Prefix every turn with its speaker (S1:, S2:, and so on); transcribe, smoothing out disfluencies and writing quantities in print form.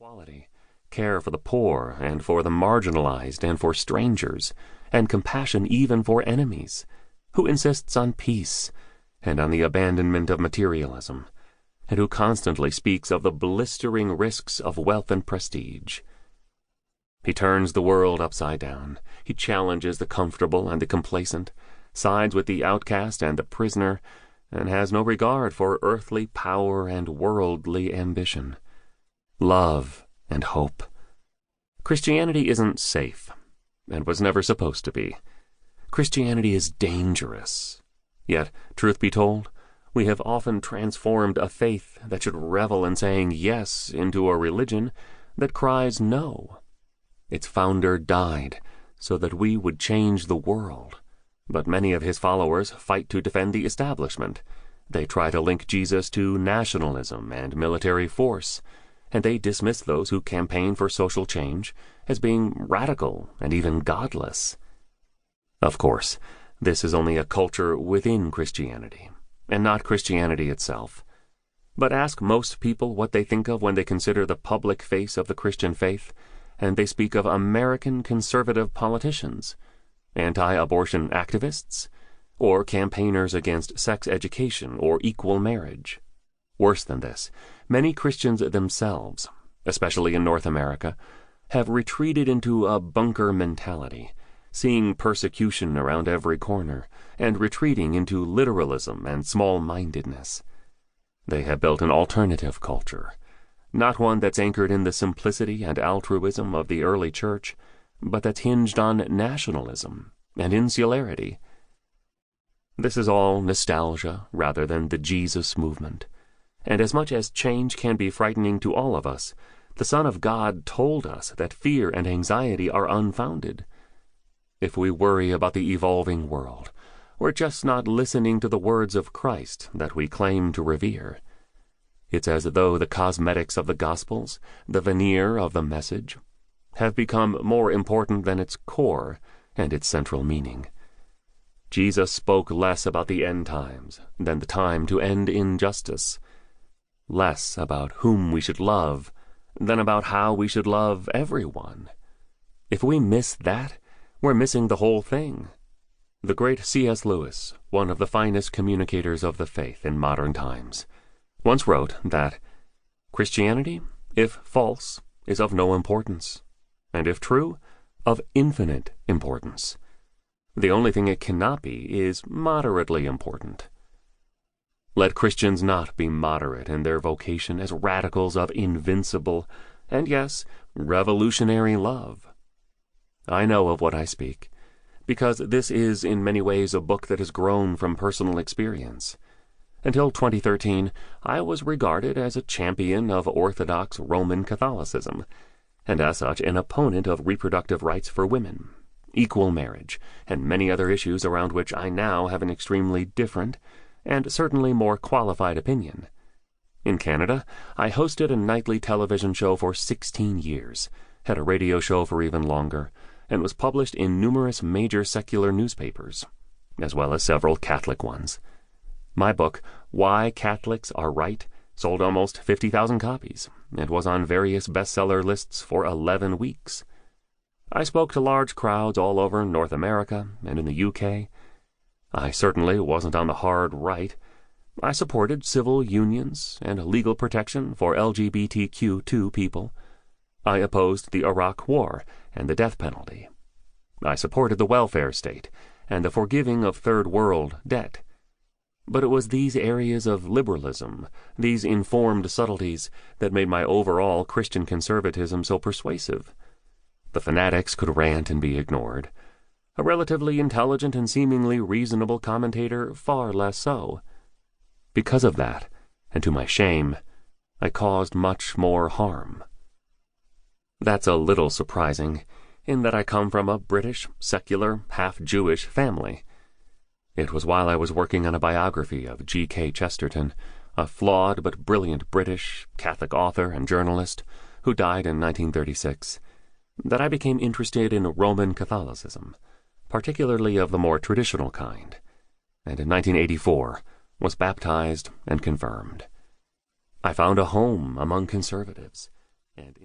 S1: equality, care for the poor and for the marginalized and for strangers, and compassion even for enemies, who insists on peace and on the abandonment of materialism, and who constantly speaks of the blistering risks of wealth and prestige. He turns the world upside down. He challenges the comfortable and the complacent, sides with the outcast and the prisoner, and has no regard for earthly power and worldly ambition, love and hope. Christianity isn't safe, and was never supposed to be. Christianity is dangerous. Yet, truth be told, we have often transformed a faith that should revel in saying yes into a religion that cries no. Its founder died so that we would change the world, but many of his followers fight to defend the establishment. They try to link Jesus to nationalism and military force, and they dismiss those who campaign for social change as being radical and even godless. Of course, this is only a culture within Christianity, and not Christianity itself. But ask most people what they think of when they consider the public face of the Christian faith, and they speak of American conservative politicians, anti-abortion activists, or campaigners against sex education or equal marriage. Worse than this, many Christians themselves, especially in North America, have retreated into a bunker mentality, seeing persecution around every corner, and retreating into literalism and small-mindedness. They have built an alternative culture, not one that's anchored in the simplicity and altruism of the early church, but that's hinged on nationalism and insularity. This is all nostalgia rather than the Jesus movement. And as much as change can be frightening to all of us, the Son of God told us that fear and anxiety are unfounded. If we worry about the evolving world, we're just not listening to the words of Christ that we claim to revere. It's as though the cosmetics of the Gospels, the veneer of the message, have become more important than its core and its central meaning. Jesus spoke less about the end times than the time to end injustice, less about whom we should love than about how we should love everyone. If we miss that, we're missing the whole thing. The great C.S. Lewis, one of the finest communicators of the faith in modern times, once wrote that Christianity, if false, is of no importance, and if true, of infinite importance. The only thing it cannot be is moderately important. Let Christians not be moderate in their vocation as radicals of invincible, and yes, revolutionary love. I know of what I speak, because this is in many ways a book that has grown from personal experience. Until 2013, I was regarded as a champion of Orthodox Roman Catholicism, and as such an opponent of reproductive rights for women, equal marriage, and many other issues around which I now have an extremely different and certainly more qualified opinion. In Canada, I hosted a nightly television show for 16 years, had a radio show for even longer, and was published in numerous major secular newspapers, as well as several Catholic ones. My book, Why Catholics Are Right, sold almost 50,000 copies, and was on various bestseller lists for 11 weeks. I spoke to large crowds all over North America and in the UK. I certainly wasn't on the hard right. I supported civil unions and legal protection for LGBTQ2 people. I opposed the Iraq War and the death penalty. I supported the welfare state and the forgiving of third world debt. But it was these areas of liberalism, these informed subtleties, that made my overall Christian conservatism so persuasive. The fanatics could rant and be ignored. A relatively intelligent and seemingly reasonable commentator far less so. Because of that, and to my shame, I caused much more harm. That's a little surprising, in that I come from a British, secular, half-Jewish family. It was while I was working on a biography of G.K. Chesterton, a flawed but brilliant British Catholic author and journalist who died in 1936, that I became interested in Roman Catholicism, particularly of the more traditional kind, and in 1984 was baptized and confirmed. I found a home among conservatives, and